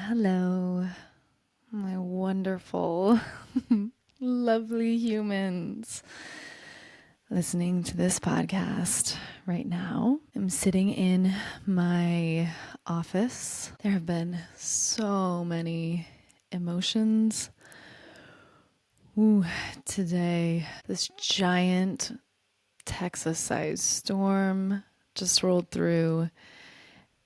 Hello, my wonderful, lovely humans listening to this podcast right now. I'm sitting in my office. There have been so many emotions. Today, this giant Texas-sized storm just rolled through,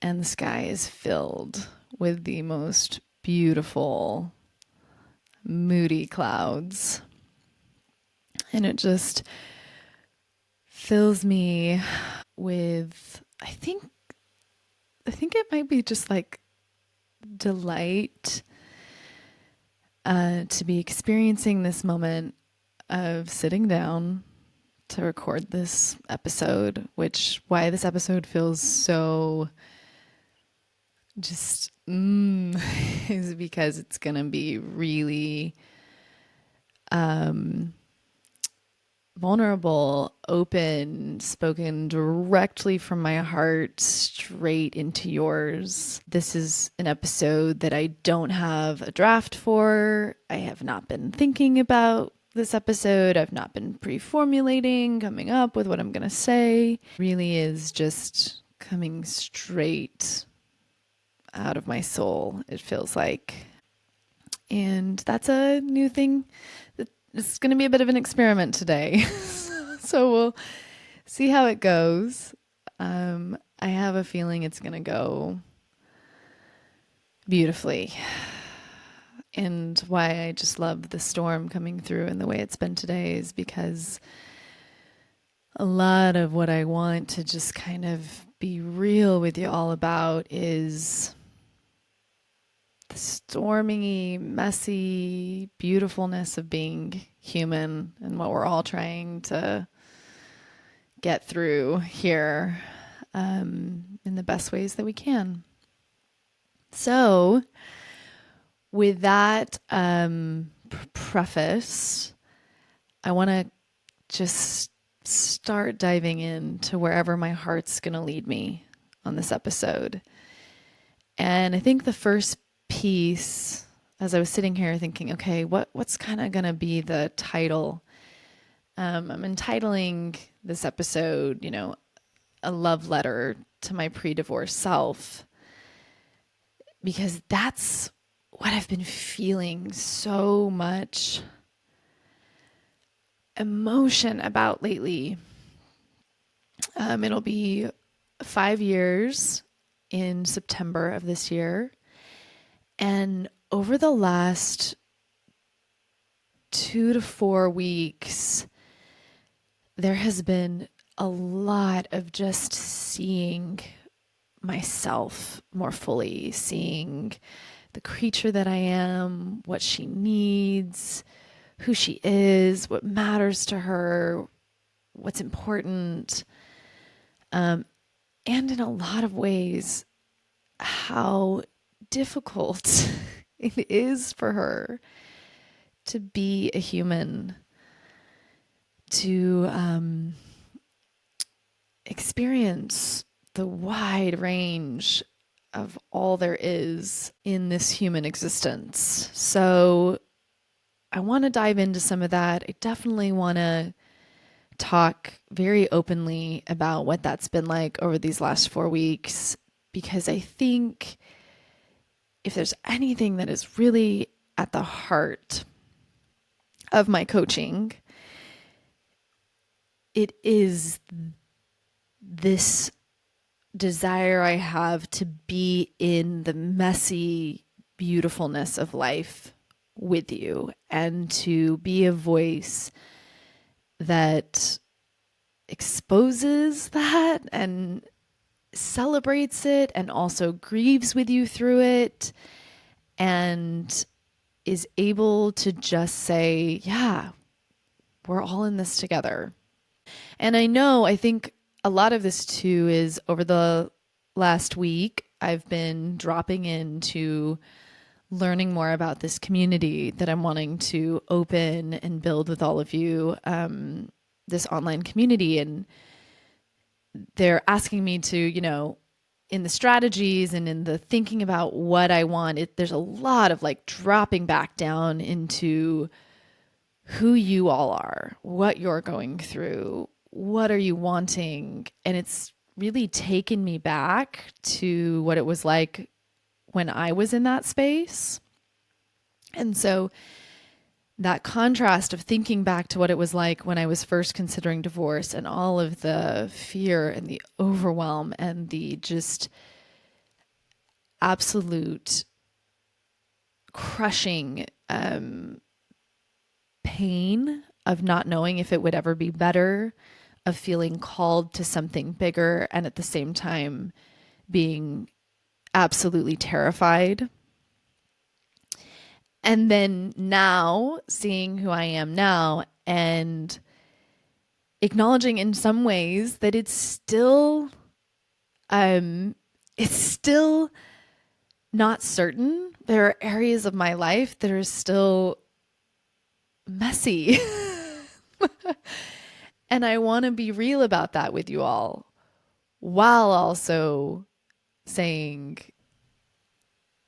and the sky is filled with the most beautiful, moody clouds. And it just fills me with, I think it might be just like delight to be experiencing this moment of sitting down to record this episode, why this episode feels so just is because it's gonna be really vulnerable, open, spoken directly from my heart straight into yours. This is an episode that I don't have a draft for. I have not been thinking about this episode. I've not been pre-formulating, coming up with what I'm gonna say. It really is just coming straight out of my soul, it feels like. And that's a new thing. It's going to be a bit of an experiment today. So we'll see how it goes. I have a feeling it's going to go beautifully. And why I just love the storm coming through and the way it's been today is because a lot of what I want to just kind of be real with you all about is the stormy, messy beautifulness of being human and what we're all trying to get through here in the best ways that we can. So, with that preface, I want to just start diving into wherever my heart's going to lead me on this episode. And I think the first piece, as I was sitting here thinking, okay, what's kind of going to be the title? I'm entitling this episode, a love letter to my pre-divorce self, because that's what I've been feeling so much emotion about lately. It'll be 5 years in September of this year. And over the last 2 to 4 weeks, there has been a lot of just seeing myself more fully, seeing the creature that I am, what she needs, who she is, what matters to her, what's important. And in a lot of ways, how difficult it is for her to be a human, to experience the wide range of all there is in this human existence. So I want to dive into some of that. I definitely want to talk very openly about what that's been like over these last 4 weeks, because I think if there's anything that is really at the heart of my coaching, it is this desire I have to be in the messy beautifulness of life with you, and to be a voice that exposes that and celebrates it and also grieves with you through it, and is able to just say, yeah, we're all in this together. And I think a lot of this too is over the last week, I've been dropping into learning more about this community that I'm wanting to open and build with all of you, this online community. And they're asking me to, in the strategies and in the thinking about what I want, there's a lot of like dropping back down into who you all are, what you're going through, what are you wanting. And it's really taken me back to what it was like when I was in that space. And so that contrast of thinking back to what it was like when I was first considering divorce and all of the fear and the overwhelm and the just absolute crushing pain of not knowing if it would ever be better, of feeling called to something bigger, and at the same time being absolutely terrified. And then now seeing who I am now and acknowledging in some ways that it's still not certain. There are areas of my life that are still messy. And I want to be real about that with you all, while also saying,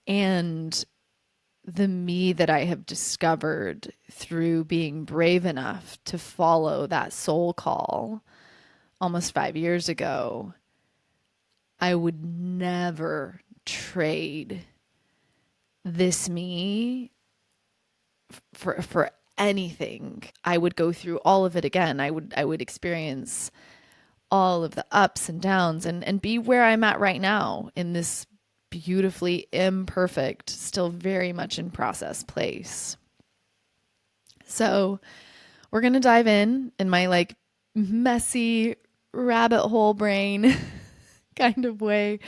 and the me that I have discovered through being brave enough to follow that soul call almost 5 years ago, I would never trade this me for anything. I would go through all of it again. I would experience all of the ups and downs and be where I'm at right now in this beautifully imperfect, still very much in process place. So we're going to dive in my like messy rabbit hole brain kind of way.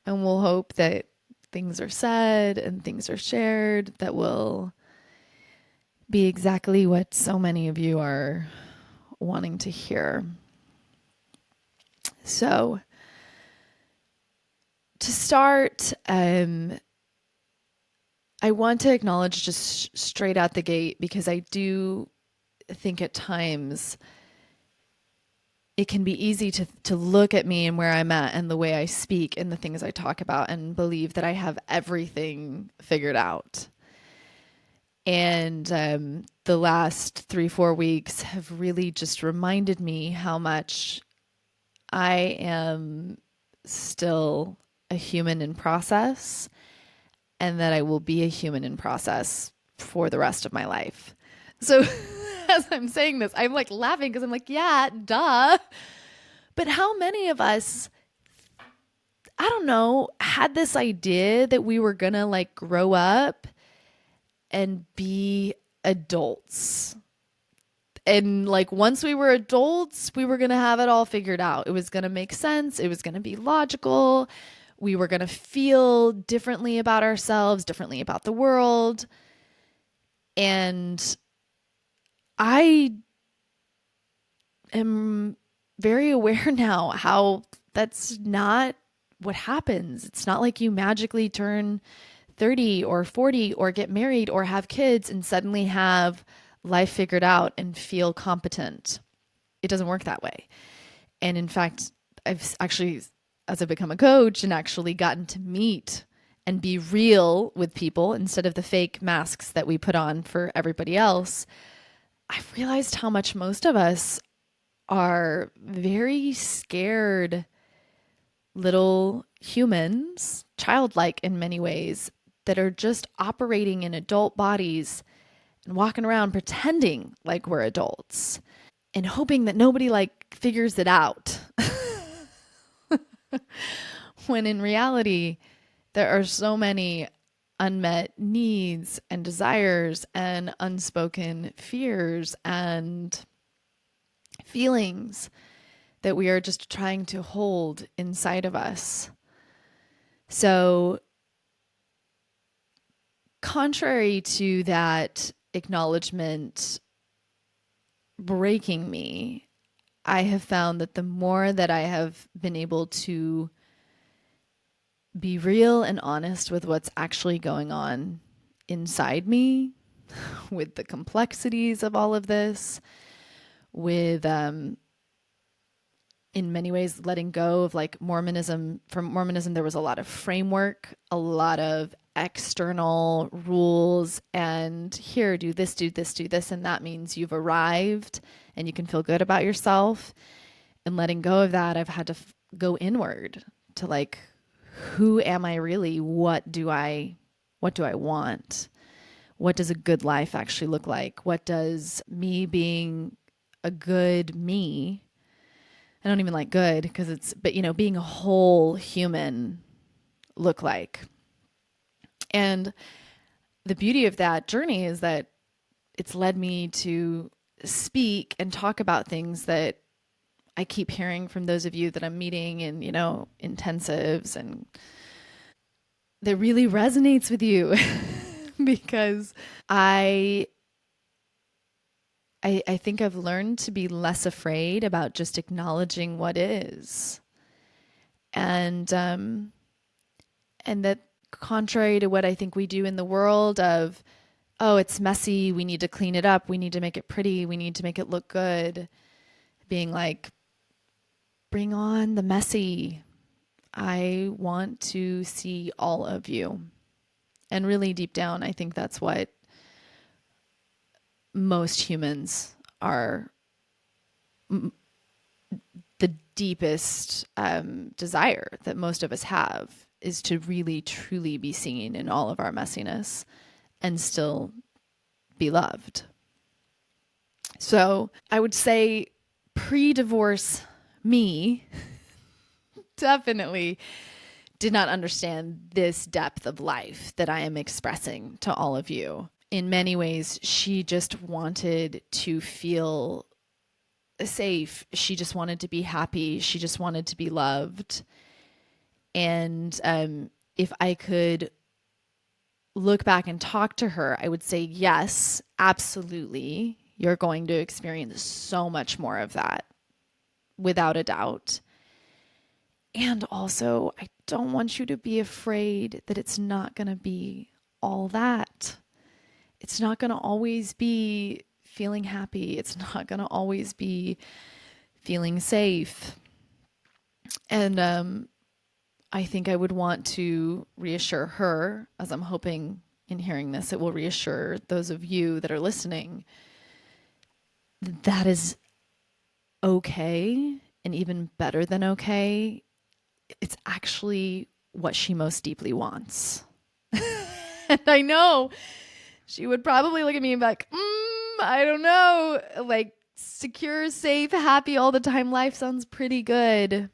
And we'll hope that things are said and things are shared that will be exactly what so many of you are wanting to hear. So to start, I want to acknowledge just straight out the gate, because I do think at times it can be easy to look at me and where I'm at and the way I speak and the things I talk about and believe that I have everything figured out. And the last 3-4 weeks have really just reminded me how much I am still a human in process, and that I will be a human in process for the rest of my life. So as I'm saying this, I'm like laughing because I'm like, yeah, duh. But how many of us, I don't know, had this idea that we were going to like grow up and be adults? And like once we were adults, we were going to have it all figured out. It was going to make sense. It was going to be logical. We were going to feel differently about ourselves, differently about the world. And I am very aware now how that's not what happens. It's not like you magically turn 30 or 40 or get married or have kids and suddenly have life figured out and feel competent. It doesn't work that way. And in fact, I've actually, as I've become a coach and actually gotten to meet and be real with people instead of the fake masks that we put on for everybody else, I've realized how much most of us are very scared little humans, childlike in many ways, that are just operating in adult bodies and walking around pretending like we're adults and hoping that nobody like figures it out. When in reality, there are so many unmet needs and desires and unspoken fears and feelings that we are just trying to hold inside of us. So, contrary to that acknowledgement breaking me, I have found that the more that I have been able to be real and honest with what's actually going on inside me, with the complexities of all of this, with in many ways letting go of like Mormonism. From Mormonism, there was a lot of framework, a lot of external rules, and here, do this, do this, do this. And that means you've arrived and you can feel good about yourself. And letting go of that, I've had to go inward to like, who am I really? What do I want? What does a good life actually look like? What does me being a good me, I don't even like good because but being a whole human look like? And the beauty of that journey is that it's led me to speak and talk about things that I keep hearing from those of you that I'm meeting in, intensives, and that really resonates with you because I I think I've learned to be less afraid about just acknowledging what is. And that, contrary to what I think we do in the world of, oh, it's messy, we need to clean it up, we need to make it pretty, we need to make it look good, being like, bring on the messy. I want to see all of you. And really deep down, I think that's what most humans are, the deepest desire that most of us have is to really truly be seen in all of our messiness and still be loved. So I would say pre-divorce me definitely did not understand this depth of life that I am expressing to all of you. In many ways, she just wanted to feel safe. She just wanted to be happy. She just wanted to be loved. And if I could look back and talk to her, I would say, yes, absolutely. You're going to experience so much more of that, without a doubt. And also, I don't want you to be afraid that it's not going to be all that. It's not going to always be feeling happy. It's not going to always be feeling safe. And I think I would want to reassure her, as I'm hoping in hearing this, it will reassure those of you that are listening, that is okay, and even better than okay. It's actually what she most deeply wants. And I know she would probably look at me and be like, I don't know, like secure, safe, happy all the time life sounds pretty good.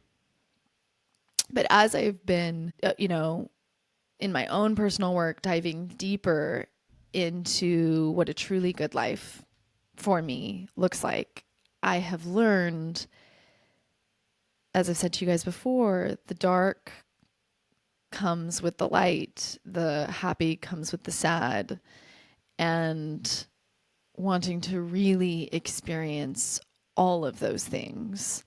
But as I've been, in my own personal work, diving deeper into what a truly good life for me looks like, I have learned, as I've said to you guys before, the dark comes with the light, the happy comes with the sad, and wanting to really experience all of those things,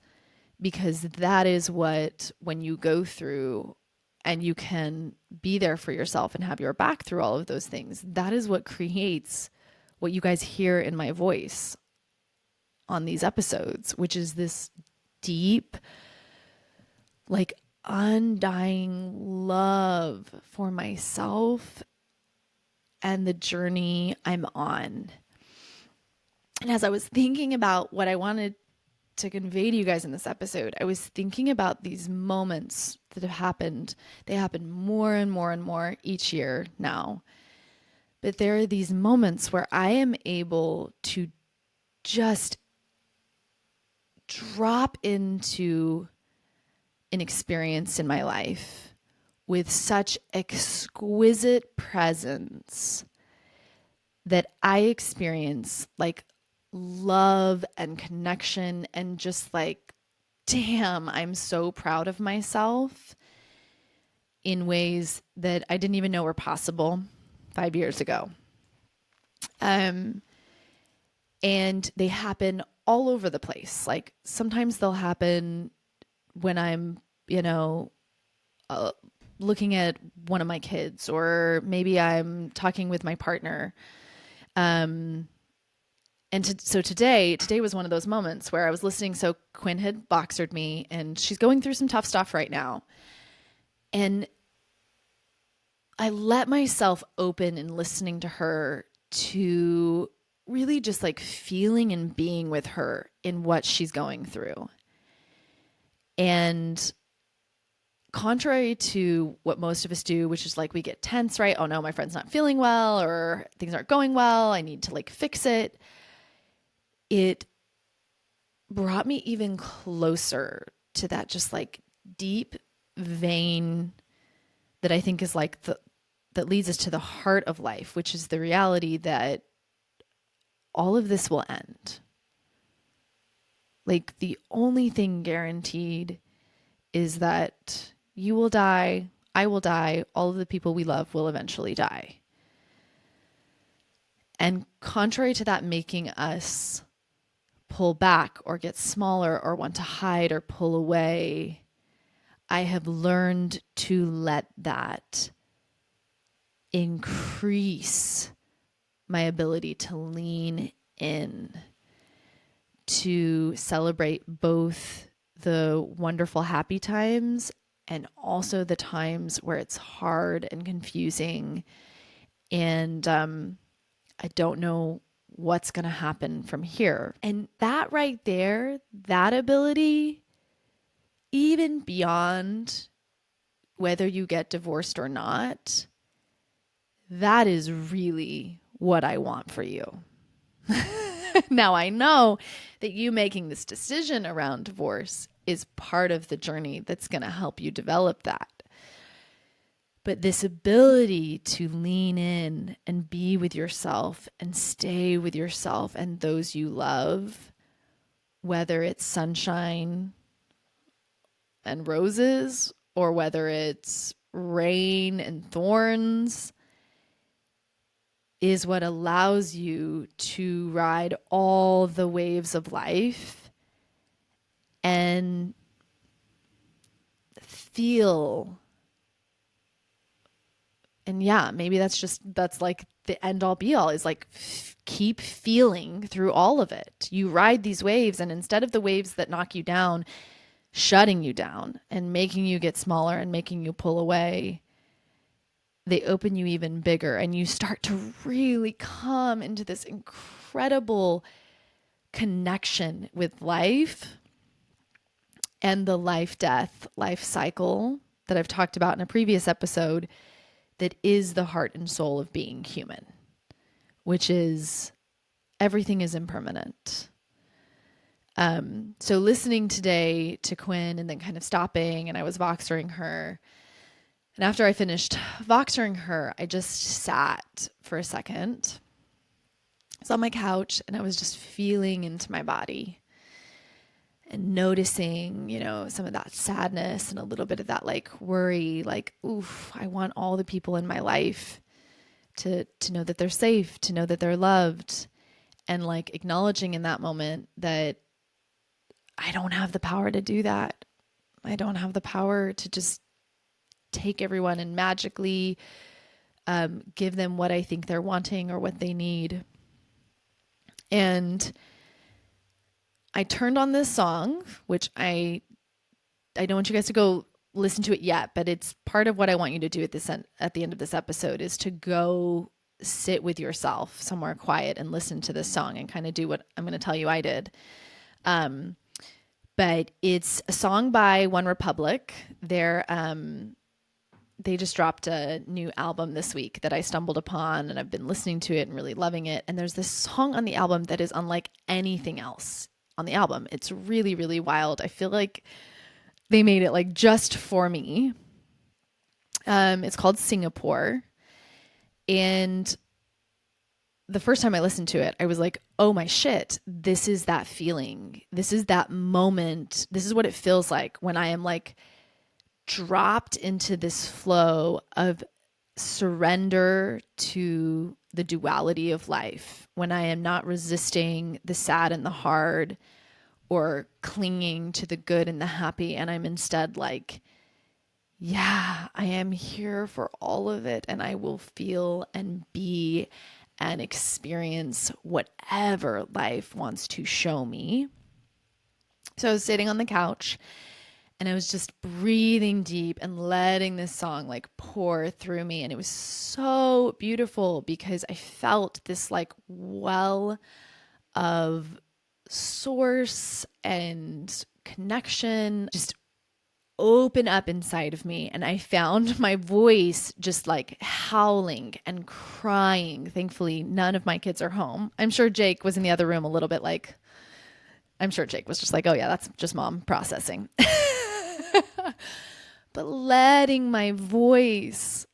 because that is what, when you go through and you can be there for yourself and have your back through all of those things, that is what creates what you guys hear in my voice on these episodes, which is this deep, like undying love for myself and the journey I'm on. And as I was thinking about what I wanted to convey to you guys in this episode, I was thinking about these moments that have happened. They happen more and more and more each year now. But there are these moments where I am able to just drop into an experience in my life with such exquisite presence that I experience like love and connection, and just like, damn, I'm so proud of myself in ways that I didn't even know were possible 5 years ago. And they happen all over the place. Like sometimes they'll happen when I'm, looking at one of my kids, or maybe I'm talking with my partner. So today was one of those moments where I was listening. So Quinn had boxered me, and she's going through some tough stuff right now. And I let myself open in listening to her, to really just like feeling and being with her in what she's going through. And contrary to what most of us do, which is like we get tense, right? Oh no, my friend's not feeling well, or things aren't going well, I need to like fix it. It brought me even closer to that just like deep vein that I think is like that leads us to the heart of life, which is the reality that all of this will end. Like the only thing guaranteed is that you will die, I will die, all of the people we love will eventually die. And contrary to that making us pull back or get smaller or want to hide or pull away, I have learned to let that increase my ability to lean in, to celebrate both the wonderful happy times and also the times where it's hard and confusing and I don't know what's going to happen from here. And that right there, that ability, even beyond whether you get divorced or not, that is really what I want for you. Now, I know that you making this decision around divorce is part of the journey that's going to help you develop that. But this ability to lean in and be with yourself and stay with yourself and those you love, whether it's sunshine and roses or whether it's rain and thorns, is what allows you to ride all the waves of life and feel. And yeah, maybe that's like the end all be all, is like keep feeling through all of it. You ride these waves, and instead of the waves that knock you down, shutting you down and making you get smaller and making you pull away, they open you even bigger, and you start to really come into this incredible connection with life and the life cycle that I've talked about in a previous episode, that is the heart and soul of being human, which is everything is impermanent. So listening today to Quinn and then kind of stopping, and I was voxering her. And after I finished voxering her, I just sat for a second. I was on my couch and I was just feeling into my body and noticing, some of that sadness and a little bit of that like worry, like, oof, I want all the people in my life to know that they're safe, to know that they're loved, and like acknowledging in that moment that I don't have the power to do that. I don't have the power to just take everyone and magically give them what I think they're wanting or what they need. And I turned on this song, which I don't want you guys to go listen to it yet, but it's part of what I want you to do at the end of this episode, is to go sit with yourself somewhere quiet and listen to this song and kind of do what I'm going to tell you I did. But it's a song by One Republic. They just dropped a new album this week that I stumbled upon, and I've been listening to it and really loving it. And there's this song on the album that is unlike anything else on the album. It's really, really wild. I feel like they made it like just for me. It's called Singapore. And the first time I listened to it, I was like, oh my shit, this is that feeling. This is that moment. This is what it feels like when I am like dropped into this flow of surrender to the duality of life, when I am not resisting the sad and the hard or clinging to the good and the happy, and I'm instead like, yeah, I am here for all of it, and I will feel and be and experience whatever life wants to show me. So I was sitting on the couch and I was just breathing deep and letting this song like pour through me. And it was so beautiful because I felt this like well of source and connection just open up inside of me. And I found my voice just like howling and crying. Thankfully, none of my kids are home. I'm sure Jake was in the other room a little bit like, I'm sure Jake was just like, oh yeah, that's just mom processing. But letting my voice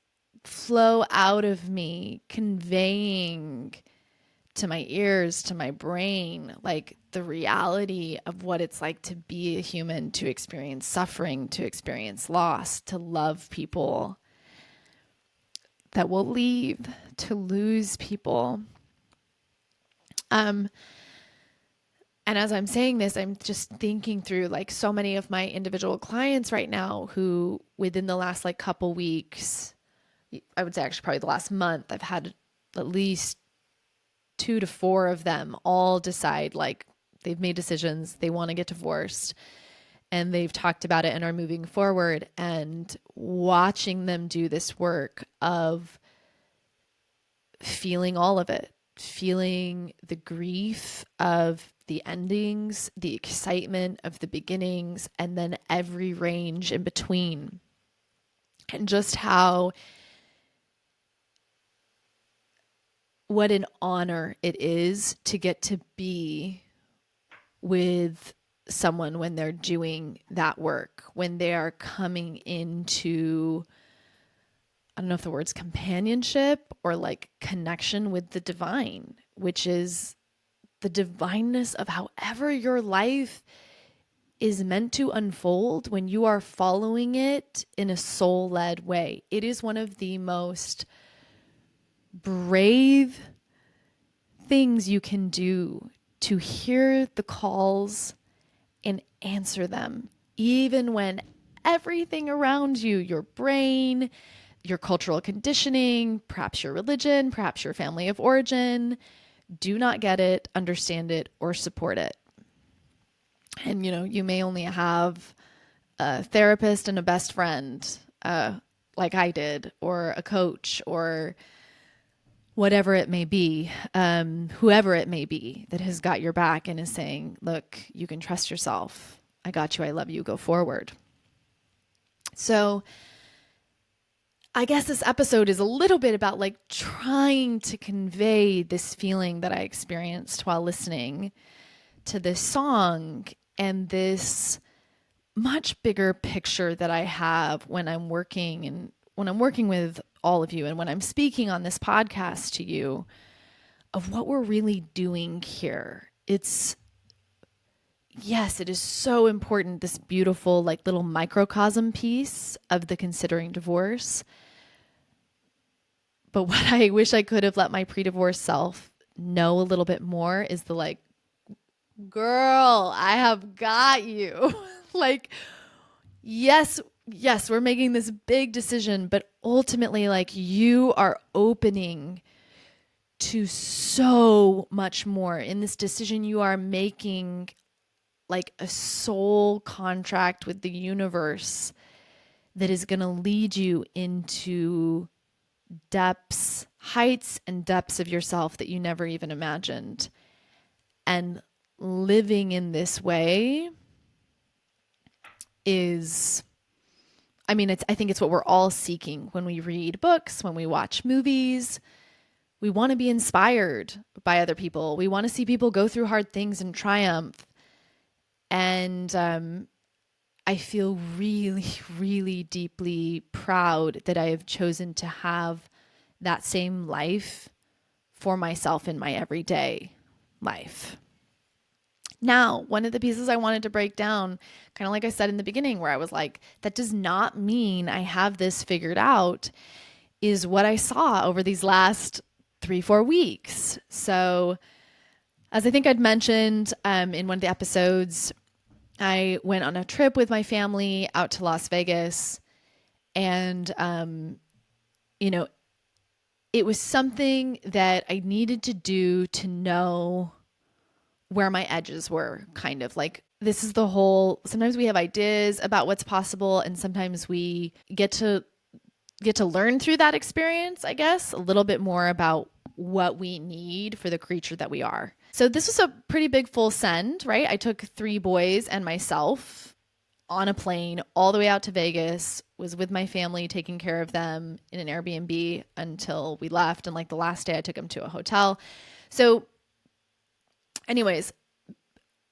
flow out of me, conveying to my ears, to my brain, like the reality of what it's like to be a human, to experience suffering, to experience loss, to love people that will leave, to lose people. And as I'm saying this, I'm just thinking through like so many of my individual clients right now who within the last like couple weeks, I would say actually probably the last month, I've had at least 2 to 4 of them all decide like they've made decisions, they want to get divorced, and they've talked about it and are moving forward. And watching them do this work of feeling all of it, feeling the grief of the endings, the excitement of the beginnings, and then every range in between. And just how, what an honor it is to get to be with someone when they're doing that work, when they are coming into, I don't know if the word's companionship or like connection with the divine, which is the divineness of however your life is meant to unfold when you are following it in a soul-led way. It is one of the most brave things you can do to hear the calls and answer them, even when everything around you, your brain, your cultural conditioning, perhaps your religion, perhaps your family of origin, do not get it, understand it, or support it. And, you know, you may only have a therapist and a best friend, like I did, or a coach, or whatever it may be, whoever it may be that has got your back and is saying, look, you can trust yourself. I got you. I love you. Go forward. So I guess this episode is a little bit about like trying to convey this feeling that I experienced while listening to this song and this much bigger picture that I have when I'm working and when I'm working with all of you and when I'm speaking on this podcast to you of what we're really doing here. It's, yes, it is so important, this beautiful like little microcosm piece of the considering divorce. But what I wish I could have let my pre-divorce self know a little bit more is the like, girl, I have got you. Like, yes, we're making this big decision, but ultimately, like, you are opening to so much more in this decision. You are making like a soul contract with the universe that is going to lead you into depths, heights and depths of yourself that you never even imagined. And living in this way is, I mean, I think it's what we're all seeking when we read books, when we watch movies. We want to be inspired by other people. We want to see people go through hard things and triumph. And I feel really, really deeply proud that I have chosen to have that same life for myself in my everyday life. Now, one of the pieces I wanted to break down, kind of like I said in the beginning, where I was like, that does not mean I have this figured out, is what I saw over these last 3-4 weeks. So, as I think I'd mentioned in one of the episodes, I went on a trip with my family out to Las Vegas, and, you know, it was something that I needed to do to know where my edges were, kind of like this is the whole, sometimes we have ideas about what's possible and sometimes we get to learn through that experience, I guess, a little bit more about what we need for the creature that we are. So this was a pretty big full send, right? I took 3 boys and myself on a plane all the way out to Vegas, was with my family taking care of them in an Airbnb until we left. And like the last day I took them to a hotel. So anyways,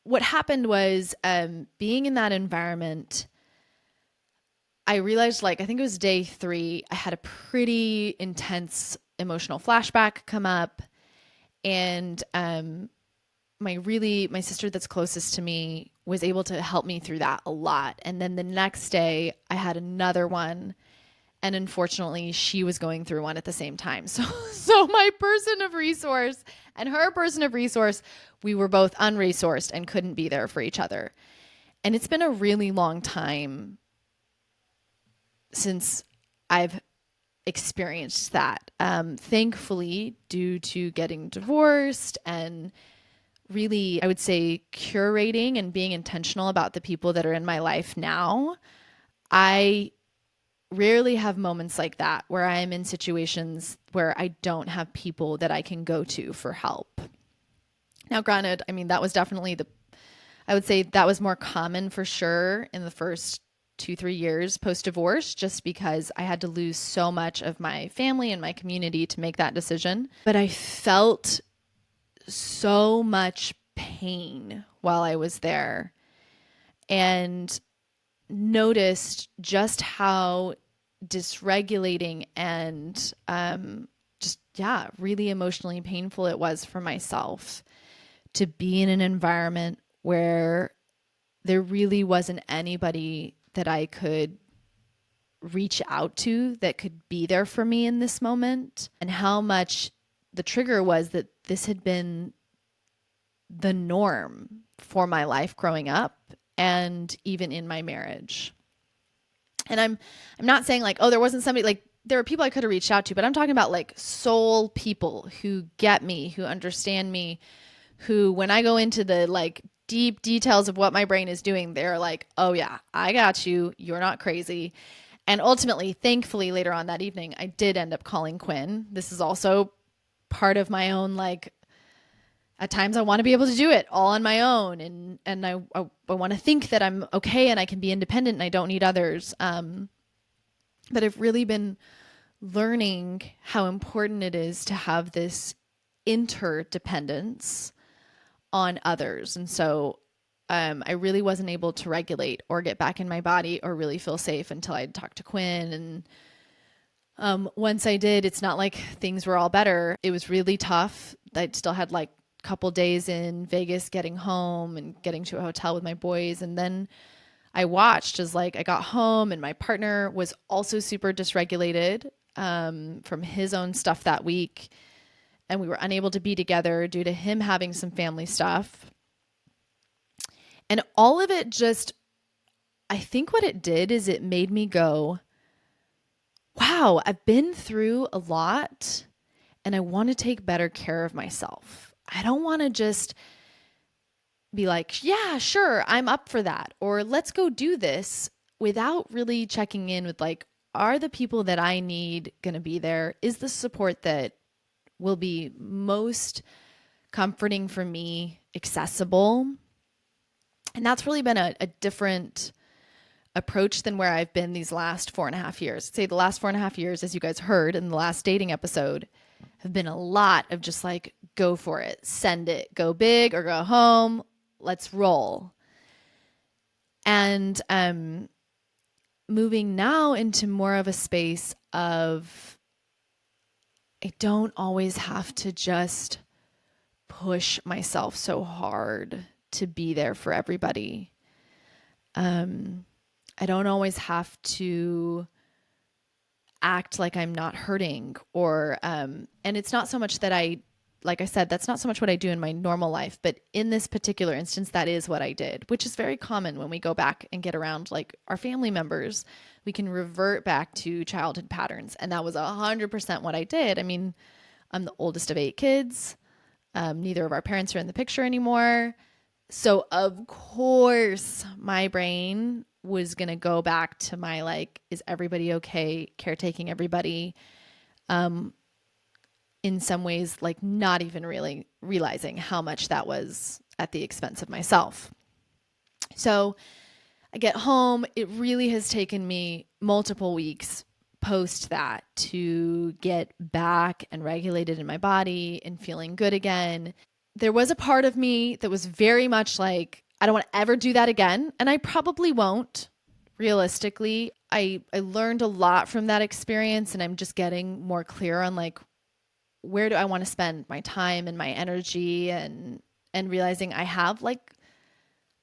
what happened was being in that environment, I realized, like, I think it was day 3, I had a pretty intense emotional flashback come up. And my sister that's closest to me was able to help me through that a lot. And then the next day I had another one. And unfortunately, she was going through one at the same time. So my person of resource and her person of resource, we were both unresourced and couldn't be there for each other. And it's been a really long time since I've experienced that. Thankfully, due to getting divorced and really, I would say, curating and being intentional about the people that are in my life now, I rarely have moments like that where I am in situations where I don't have people that I can go to for help. Now, granted, I mean, that was definitely I would say that was more common for sure in the first 2-3 years post divorce, just because I had to lose so much of my family and my community to make that decision. But I felt so much pain while I was there and noticed just how dysregulating and really emotionally painful it was for myself to be in an environment where there really wasn't anybody that I could reach out to that could be there for me in this moment, and how much the trigger was that this had been the norm for my life growing up and even in my marriage. And I'm not saying like, oh, there wasn't somebody, like there were people I could have reached out to, but I'm talking about like soul people who get me, who understand me, who when I go into the like deep details of what my brain is doing, they're like, oh yeah, I got you. You're not crazy. And ultimately, thankfully, later on that evening, I did end up calling Quinn. This is also part of my own, like, at times I want to be able to do it all on my own. And I want to think that I'm okay and I can be independent and I don't need others. But I've really been learning how important it is to have this interdependence on others. And so I really wasn't able to regulate or get back in my body or really feel safe until I'd talked to Quinn. And once I did, it's not like things were all better. It was really tough. I still had like a couple days in Vegas getting home and getting to a hotel with my boys. And then I watched as like I got home and my partner was also super dysregulated from his own stuff that week. And we were unable to be together due to him having some family stuff. And all of it just, I think what it did is it made me go, wow, I've been through a lot and I want to take better care of myself. I don't want to just be like, yeah, sure, I'm up for that. Or let's go do this without really checking in with like, are the people that I need going to be there? Is the support that will be most comforting for me accessible? And that's really been a different approach than where I've been these last 4.5 years. I'd say the last 4.5 years, as you guys heard in the last dating episode, have been a lot of just like, go for it, send it, go big or go home, let's roll. And moving now into more of a space of, I don't always have to just push myself so hard to be there for everybody. I don't always have to act like I'm not hurting or, and it's not so much that I like I said, that's not so much what I do in my normal life, but in this particular instance, that is what I did, which is very common when we go back and get around like our family members. We can revert back to childhood patterns. And that was 100% what I did. I mean, I'm the oldest of 8 kids. Neither of our parents are in the picture anymore. So, of course, my brain was going to go back to my like, is everybody okay? Caretaking everybody. In some ways, like not even really realizing how much that was at the expense of myself. So I get home. It really has taken me multiple weeks post that to get back and regulated in my body and feeling good again. There was a part of me that was very much like, I don't want to ever do that again. And I probably won't. Realistically, I learned a lot from that experience, and I'm just getting more clear on like, where do I want to spend my time and my energy, and realizing I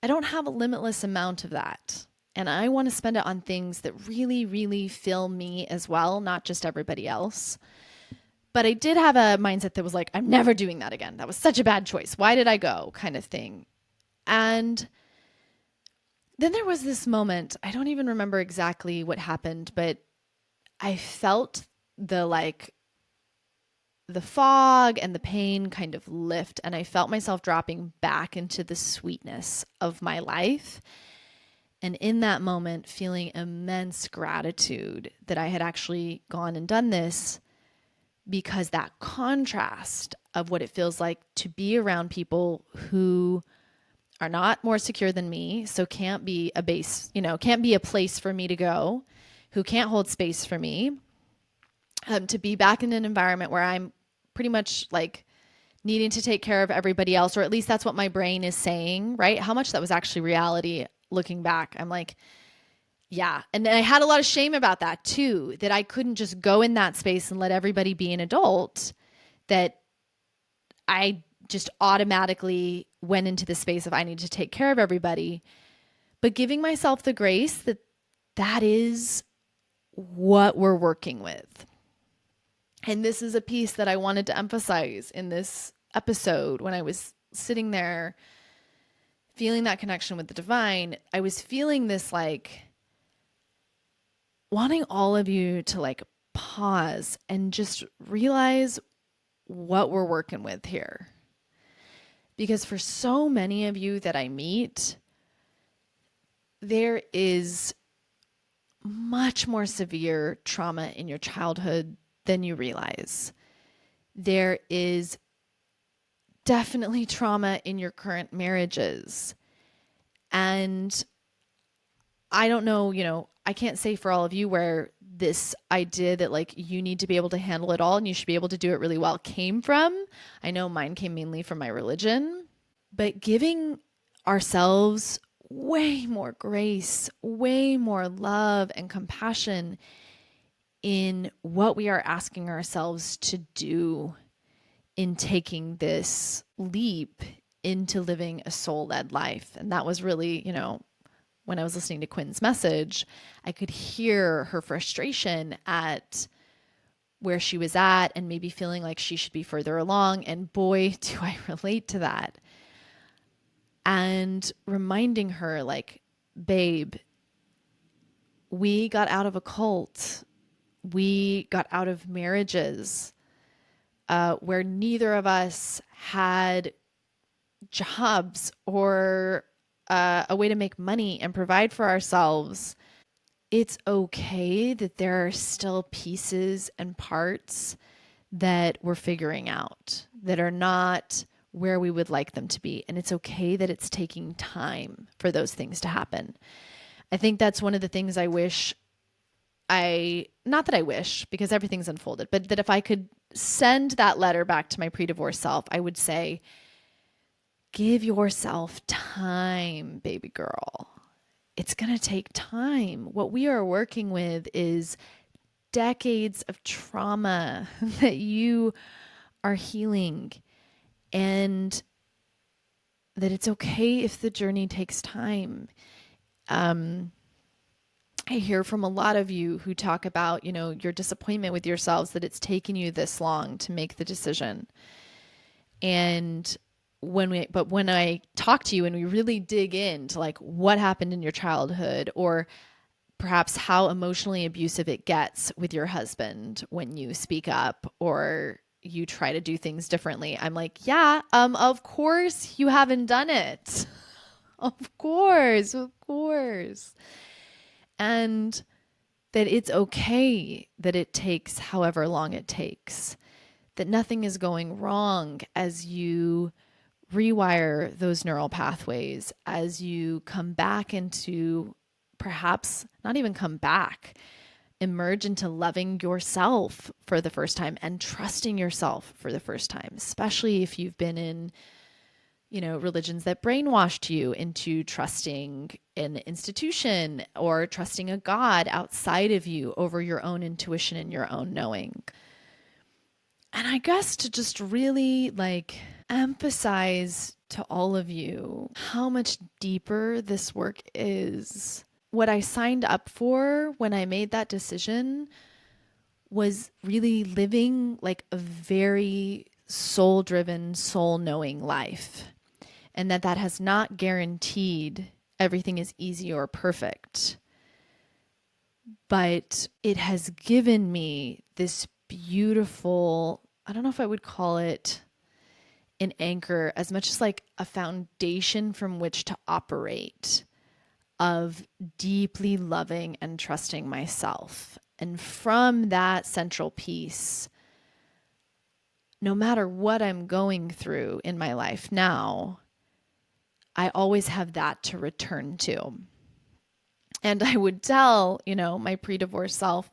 don't have a limitless amount of that. And I want to spend it on things that really, really fill me as well, not just everybody else. But I did have a mindset that was like, I'm never doing that again. That was such a bad choice. Why did I go? Kind of thing. And then there was this moment, I don't even remember exactly what happened, but I felt the fog and the pain kind of lift, and I felt myself dropping back into the sweetness of my life. And in that moment, feeling immense gratitude that I had actually gone and done this, because that contrast of what it feels like to be around people who are not more secure than me, so can't be a base, can't be a place for me to go, who can't hold space for me, to be back in an environment where I'm pretty much like needing to take care of everybody else, or at least that's what my brain is saying, right? How much that was actually reality looking back. I'm like, yeah. And I had a lot of shame about that too, that I couldn't just go in that space and let everybody be an adult, that I just automatically went into the space of I need to take care of everybody, but giving myself the grace that that is what we're working with. And this is a piece that I wanted to emphasize in this episode. When I was sitting there feeling that connection with the divine, I was feeling this like wanting all of you to like pause and just realize what we're working with here. Because for so many of you that I meet, there is much more severe trauma in your childhood than you realize. There is definitely trauma in your current marriages. And I don't know, I can't say for all of you where this idea that like you need to be able to handle it all and you should be able to do it really well came from. I know mine came mainly from my religion, but giving ourselves way more grace, way more love and compassion in what we are asking ourselves to do in taking this leap into living a soul-led life. And that was really, when I was listening to Quinn's message, I could hear her frustration at where she was at and maybe feeling like she should be further along. And boy, do I relate to that. And reminding her like, babe, we got out of a cult. We got out of marriages where neither of us had jobs or a way to make money and provide for ourselves. It's okay that there are still pieces and parts that we're figuring out that are not where we would like them to be. And it's okay that it's taking time for those things to happen. I think that's one of the things I wish not that I wish, because everything's unfolded, but that if I could send that letter back to my pre-divorce self, I would say, give yourself time, baby girl. It's going to take time. What we are working with is decades of trauma that you are healing, and that it's okay if the journey takes time. I hear from a lot of you who talk about, your disappointment with yourselves, that it's taken you this long to make the decision. And when I talk to you and we really dig into like what happened in your childhood, or perhaps how emotionally abusive it gets with your husband when you speak up or you try to do things differently, I'm like, yeah, of course you haven't done it. Of course, of course. And that it's okay that it takes however long it takes, that nothing is going wrong as you rewire those neural pathways, as you come back into, perhaps not even come back, emerge into loving yourself for the first time and trusting yourself for the first time, especially if you've been in, religions that brainwashed you into trusting an institution or trusting a God outside of you over your own intuition and your own knowing. And I guess to just really like emphasize to all of you how much deeper this work is. What I signed up for when I made that decision was really living like a very soul driven, soul knowing life. And that has not guaranteed everything is easy or perfect. But it has given me this beautiful, I don't know if I would call it an anchor as much as like a foundation from which to operate, of deeply loving and trusting myself. And from that central piece, no matter what I'm going through in my life now, I always have that to return to. And I would tell, my pre-divorce self,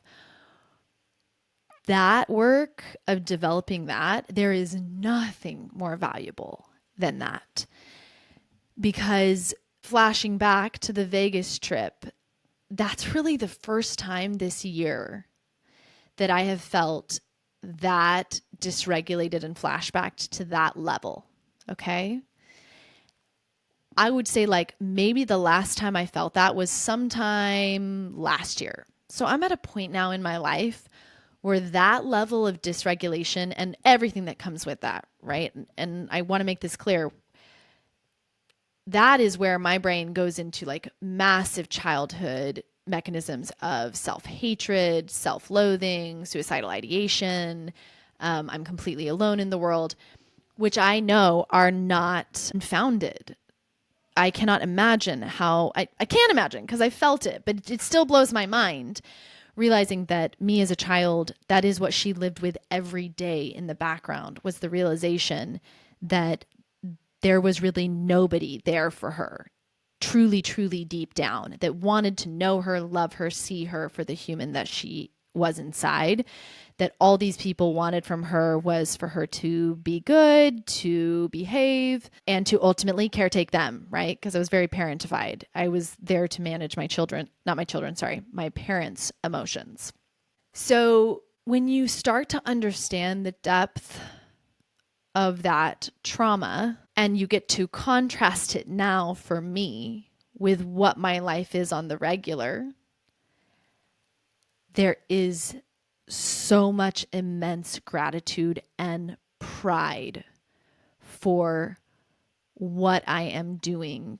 that work of developing that, there is nothing more valuable than that. Because flashing back to the Vegas trip, that's really the first time this year that I have felt that dysregulated and flashbacked to that level. Okay. I would say like maybe the last time I felt that was sometime last year. So I'm at a point now in my life where that level of dysregulation and everything that comes with that, right? And I want to make this clear. That is where my brain goes into like massive childhood mechanisms of self-hatred, self-loathing, suicidal ideation. I'm completely alone in the world, which I know are not founded. I cannot imagine how, I can't imagine because I felt it, but it still blows my mind realizing that me as a child, that is what she lived with every day in the background, was the realization that there was really nobody there for her, truly, truly deep down, that wanted to know her, love her, see her for the human that she was inside. That all these people wanted from her was for her to be good, to behave, and to ultimately caretake them, right? Because I was very parentified. I was there to manage my parents' emotions. So when you start to understand the depth of that trauma and you get to contrast it now for me with what my life is on the regular, there is so much immense gratitude and pride for what I am doing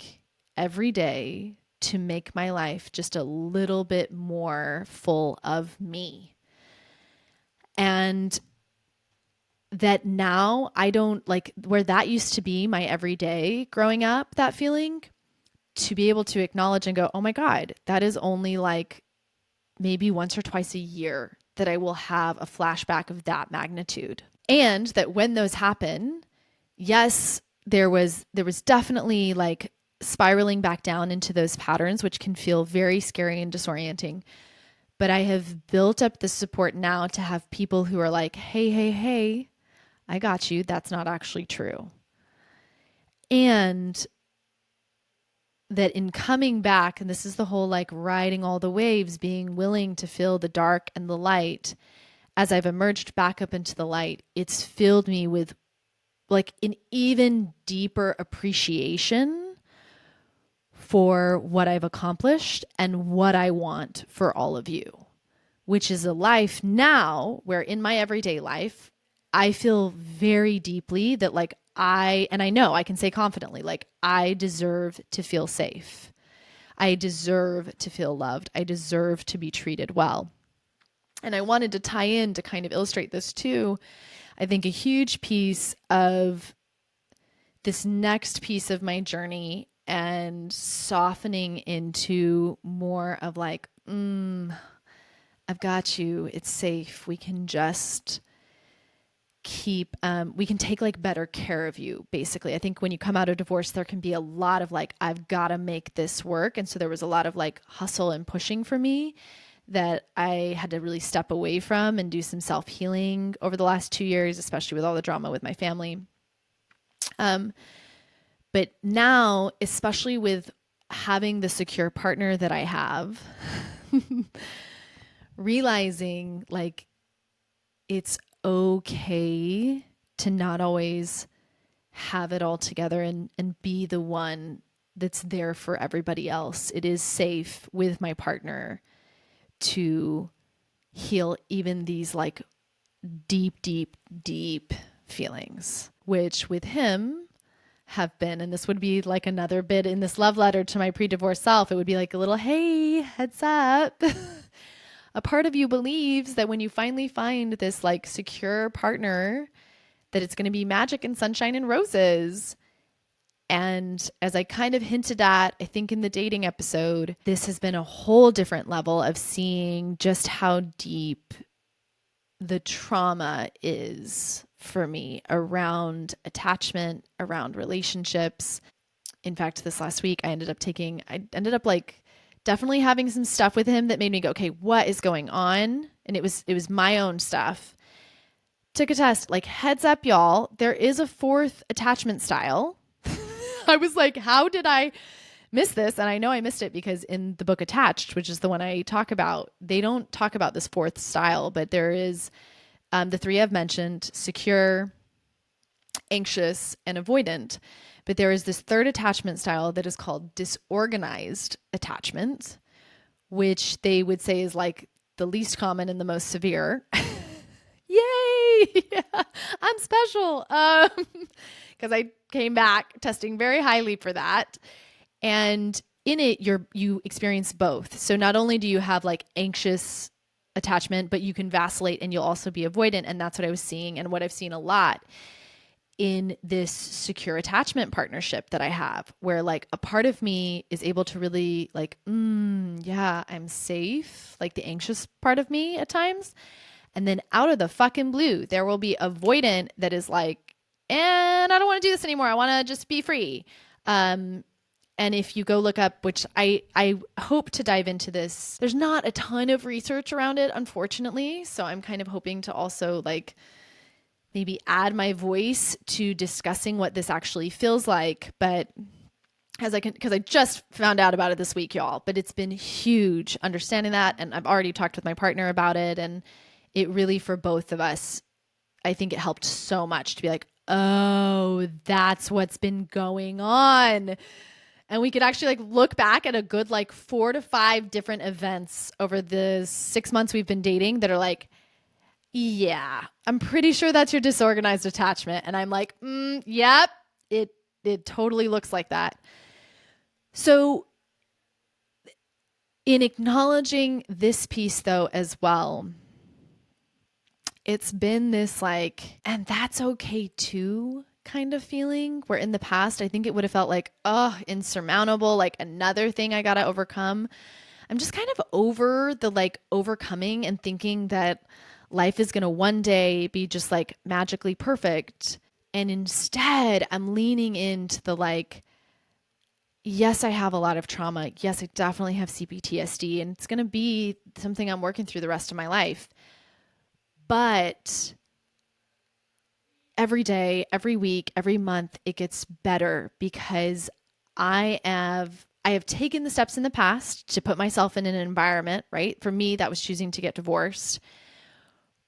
every day to make my life just a little bit more full of me. And that now I don't like where that used to be my everyday growing up, that feeling, to be able to acknowledge and go, oh my God, that is only like maybe once or twice a year that I will have a flashback of that magnitude. And that when those happen, yes, there was definitely like spiraling back down into those patterns, which can feel very scary and disorienting. But I have built up the support now to have people who are like, hey, I got you. That's not actually true. And that in coming back, and this is the whole like riding all the waves, being willing to feel the dark and the light, as I've emerged back up into the light, it's filled me with like an even deeper appreciation for what I've accomplished and what I want for all of you, which is a life now where in my everyday life, I feel very deeply that like and I know I can say confidently, like I deserve to feel safe. I deserve to feel loved. I deserve to be treated well. And I wanted to tie in to kind of illustrate this too. I think a huge piece of this next piece of my journey and softening into more of like, I've got you. It's safe. We can just we can take like better care of you, basically. I think when you come out of divorce, there can be a lot of like, I've got to make this work. And so there was a lot of like hustle and pushing for me that I had to really step away from and do some self healing over the last 2 years, especially with all the drama with my family. But now, especially with having the secure partner that I have, realizing like it's okay to not always have it all together and be the one that's there for everybody else. It is safe with my partner to heal even these like deep, deep, deep feelings, which with him have been, and this would be like another bit in this love letter to my pre-divorce self, it would be like a little, hey, heads up. A part of you believes that when you finally find this like secure partner, that it's going to be magic and sunshine and roses. And as I kind of hinted at, I think in the dating episode, this has been a whole different level of seeing just how deep the trauma is for me around attachment, around relationships. In fact, this last week, I ended up like definitely having some stuff with him that made me go, okay, what is going on? And it was my own stuff. Took a test, like heads up, y'all, there is a fourth attachment style. I was like, how did I miss this? And I know I missed it because in the book Attached, which is the one I talk about, they don't talk about this fourth style, but there is the three I've mentioned: secure, anxious, and avoidant. But there is this third attachment style that is called disorganized attachment, which they would say is like the least common and the most severe. Yay! Yeah, I'm special. Because I came back testing very highly for that. And in it, you experience both. So not only do you have like anxious attachment, but you can vacillate and you'll also be avoidant. And that's what I was seeing and what I've seen a lot in this secure attachment partnership that I have, where like a part of me is able to really like, yeah, I'm safe, like the anxious part of me at times. And then out of the fucking blue, there will be avoidant that is like, and I don't want to do this anymore. I want to just be free. And if you go look up, which I hope to dive into this, there's not a ton of research around it, unfortunately. So I'm kind of hoping to also like maybe add my voice to discussing what this actually feels like. But because I just found out about it this week, y'all, but it's been huge understanding that. And I've already talked with my partner about it. And it really, for both of us, I think it helped so much to be like, oh, that's what's been going on. And we could actually like look back at a good like 4 to 5 different events over the 6 months we've been dating that are like, yeah, I'm pretty sure that's your disorganized attachment. And I'm like, yep, it totally looks like that. So in acknowledging this piece though as well, it's been this like, and that's okay too kind of feeling, where in the past, I think it would have felt like, oh, insurmountable, like another thing I got to overcome. I'm just kind of over the like overcoming and thinking that life is going to one day be just like magically perfect. And instead, I'm leaning into the like, yes, I have a lot of trauma. Yes, I definitely have CPTSD, and it's going to be something I'm working through the rest of my life. But every day, every week, every month, it gets better because I have taken the steps in the past to put myself in an environment, right? For me, that was choosing to get divorced,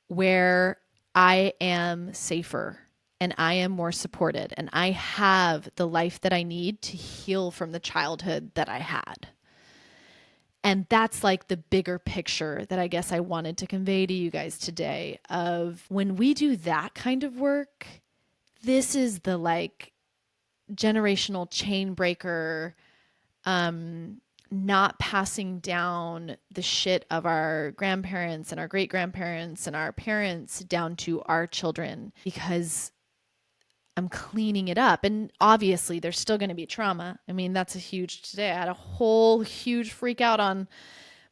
where I am safer and I am more supported and I have the life that I need to heal from the childhood that I had. And that's like the bigger picture that I guess I wanted to convey to you guys today of when we do that kind of work, this is the like generational chain breaker, not passing down the shit of our grandparents and our great grandparents and our parents down to our children, because I'm cleaning it up. And obviously there's still going to be trauma. I mean, that's a huge, today I had a whole huge freak out on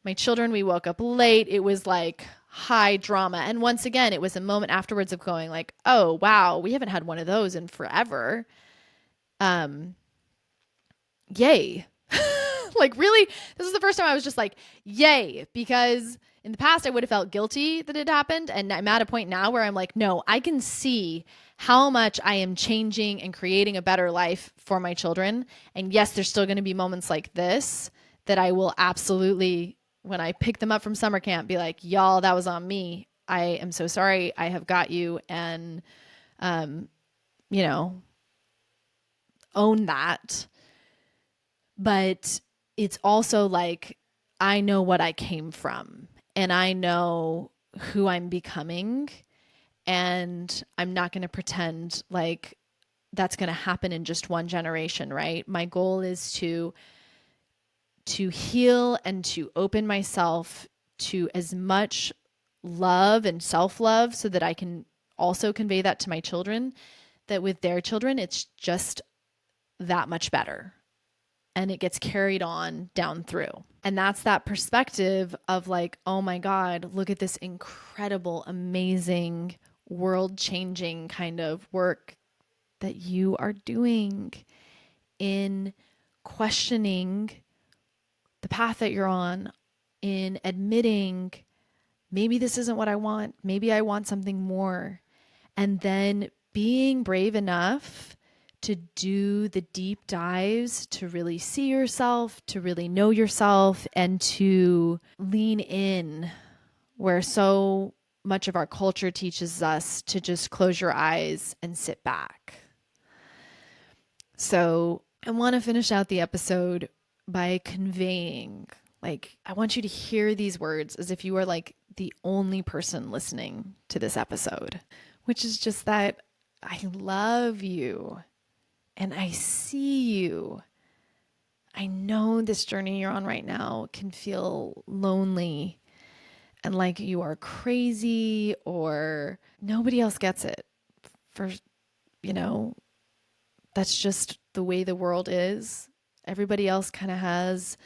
my children. We woke up late. It was like high drama. And once again, it was a moment afterwards of going like, oh, wow, we haven't had one of those in forever. Yay. Like, really, this is the first time I was just like, yay, because in the past I would have felt guilty that it happened. And I'm at a point now where I'm like, no, I can see how much I am changing and creating a better life for my children. And yes, there's still going to be moments like this that I will absolutely, when I pick them up from summer camp, be like, y'all, that was on me. I am so sorry. I have got you. And, you know, own that. But it's also like, I know what I came from and I know who I'm becoming, and I'm not going to pretend like that's going to happen in just one generation, right? My goal is to heal and to open myself to as much love and self-love so that I can also convey that to my children, that with their children, it's just that much better. And it gets carried on down through. And that's that perspective of like, oh my God, look at this incredible, amazing, world-changing kind of work that you are doing in questioning the path that you're on, in admitting, maybe this isn't what I want. Maybe I want something more. And then being brave enough to do the deep dives, to really see yourself, to really know yourself, and to lean in where so much of our culture teaches us to just close your eyes and sit back. So I want to finish out the episode by conveying, like, I want you to hear these words as if you are like the only person listening to this episode, which is just that I love you. And I see you. I know this journey you're on right now can feel lonely and like you are crazy or nobody else gets it. For, you know, that's just the way the world is. Everybody else kind of has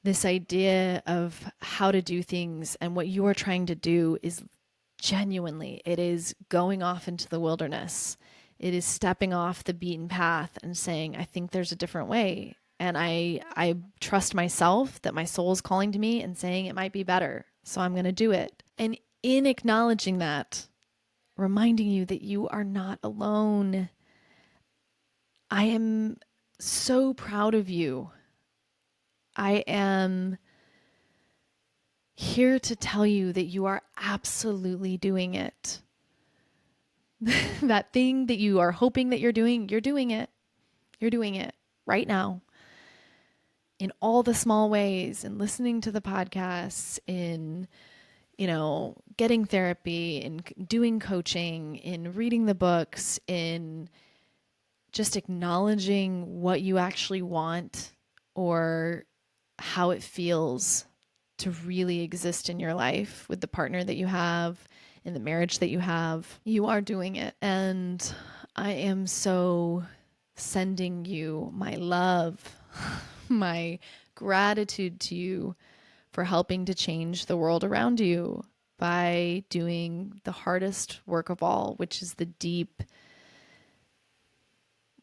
this idea of how to do things, and what you are trying to do is genuinely, it is going off into the wilderness. It is stepping off the beaten path and saying, I think there's a different way. And I trust myself that my soul is calling to me and saying it might be better. So I'm going to do it. And in acknowledging that, reminding you that you are not alone. I am so proud of you. I am here to tell you that you are absolutely doing it. That thing that you are hoping that you're doing it. You're doing it right now. In all the small ways, in listening to the podcasts, in, you know, getting therapy, in doing coaching, in reading the books, in just acknowledging what you actually want or how it feels to really exist in your life with the partner that you have, in the marriage that you have. You are doing it. And I am so sending you my love, my gratitude to you for helping to change the world around you by doing the hardest work of all, which is the deep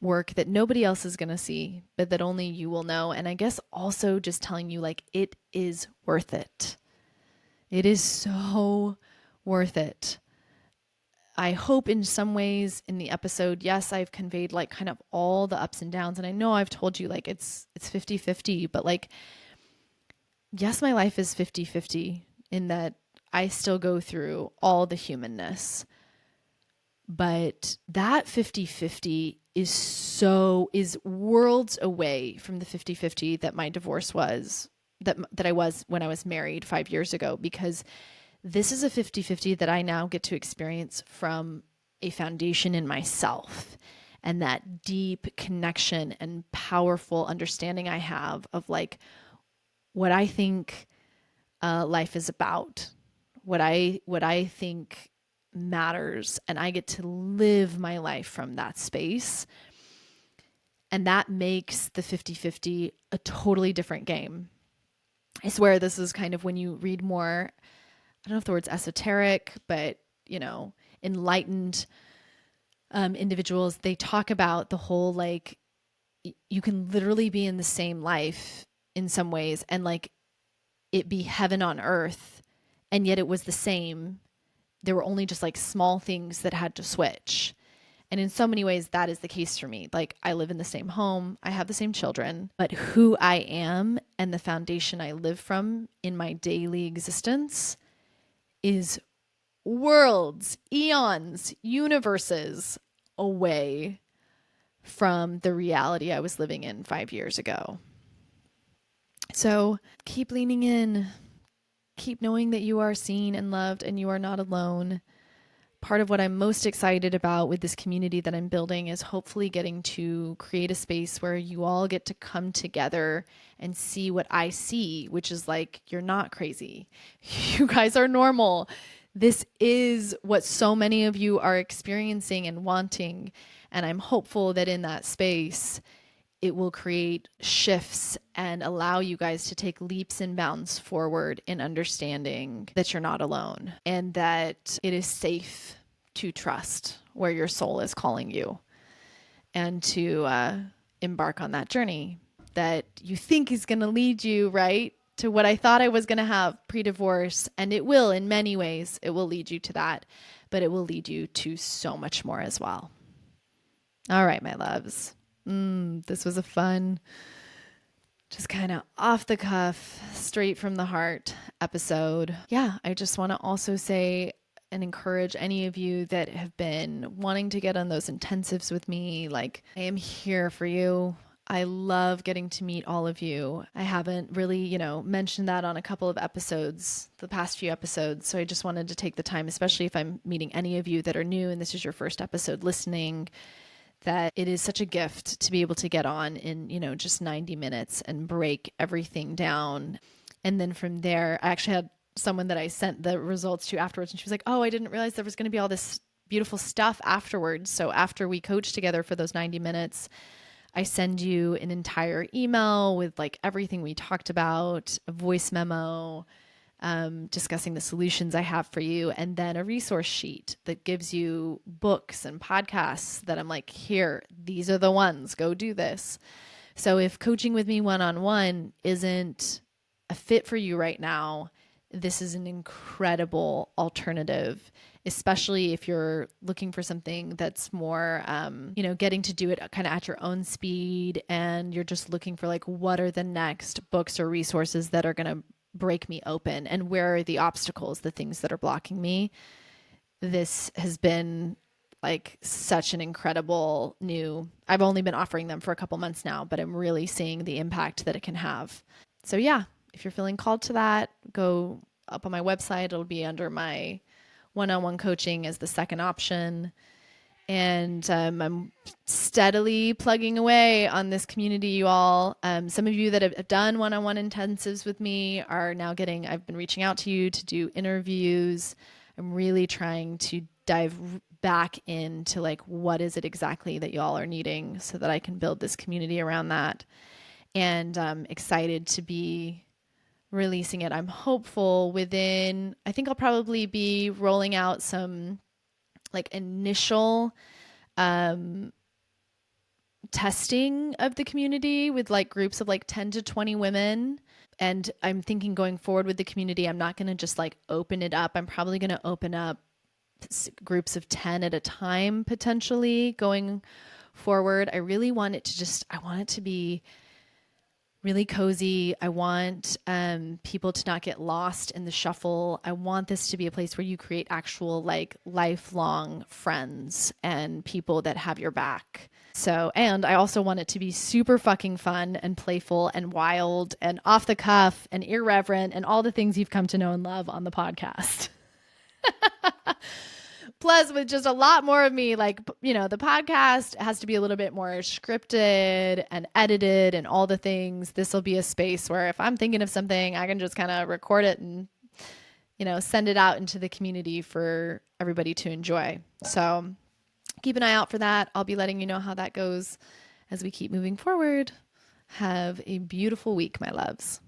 work that nobody else is going to see, but that only you will know. And I guess also just telling you, like, it is worth it. It is so worth it. I hope in some ways in the episode, yes, I've conveyed like kind of all the ups and downs. And I know I've told you like it's 50-50, but like, yes, my life is 50-50 in that I still go through all the humanness. But that 50-50 is worlds away from the 50-50 that my divorce was that I was when I was married 5 years ago, because this is a 50-50 that I now get to experience from a foundation in myself, and that deep connection and powerful understanding I have of like what I think life is about, what I think matters, and I get to live my life from that space. And that makes the 50-50 a totally different game. I swear this is kind of when you read more, I don't know if the word's esoteric, but enlightened individuals, they talk about the whole like you can literally be in the same life in some ways and like it be heaven on earth, and yet it was the same. There were only just like small things that had to switch. And in so many ways, that is the case for me. Like, I live in the same home, I have the same children, but who I am and the foundation I live from in my daily existence is worlds, eons, universes away from the reality I was living in 5 years ago. So keep leaning in, keep knowing that you are seen and loved and you are not alone. Part of what I'm most excited about with this community that I'm building is hopefully getting to create a space where you all get to come together and see what I see, which is like, you're not crazy. You guys are normal. This is what so many of you are experiencing and wanting. And I'm hopeful that in that space, it will create shifts and allow you guys to take leaps and bounds forward in understanding that you're not alone and that it is safe to trust where your soul is calling you and to embark on that journey that you think is going to lead you right to what I thought I was going to have pre-divorce. And it will, in many ways, it will lead you to that, but it will lead you to so much more as well. All right, my loves. This was a fun, just kind of off the cuff, straight from the heart episode. Yeah, I just want to also say and encourage any of you that have been wanting to get on those intensives with me. Like, I am here for you. I love getting to meet all of you. I haven't really, mentioned that on a couple of episodes, the past few episodes. So I just wanted to take the time, especially if I'm meeting any of you that are new and this is your first episode listening, that it is such a gift to be able to get on in, just 90 minutes and break everything down. And then from there, I actually had someone that I sent the results to afterwards, and she was like, oh, I didn't realize there was going to be all this beautiful stuff afterwards. So after we coach together for those 90 minutes, I send you an entire email with like everything we talked about, a voice memo, discussing the solutions I have for you, and then a resource sheet that gives you books and podcasts that I'm like, here, these are the ones, go do this. So if coaching with me one-on-one isn't a fit for you right now, this is an incredible alternative, especially if you're looking for something that's more, getting to do it kind of at your own speed, and you're just looking for like, what are the next books or resources that are going to break me open, and where are the obstacles, the things that are blocking me. This has been like such an incredible I've only been offering them for a couple months now, but I'm really seeing the impact that it can have. So yeah, if you're feeling called to that, go up on my website. It'll be under my one-on-one coaching as the second option. And I'm steadily plugging away on this community, you all. Some of you that have done one-on-one intensives with me are now I've been reaching out to you to do interviews. I'm really trying to dive back into like, what is it exactly that y'all are needing so that I can build this community around that. And I'm excited to be releasing it. I'm hopeful I think I'll probably be rolling out some like initial testing of the community with like groups of like 10 to 20 women. And I'm thinking going forward with the community, I'm not going to just like open it up. I'm probably going to open up groups of 10 at a time, potentially going forward. I really want it to be really cozy. I want people to not get lost in the shuffle. I want this to be a place where you create actual like lifelong friends and people that have your back. So, and I also want it to be super fucking fun and playful and wild and off the cuff and irreverent and all the things you've come to know and love on the podcast. Plus, with just a lot more of me, like, the podcast has to be a little bit more scripted and edited and all the things. This will be a space where if I'm thinking of something, I can just kind of record it and, send it out into the community for everybody to enjoy. So keep an eye out for that. I'll be letting you know how that goes as we keep moving forward. Have a beautiful week, my loves.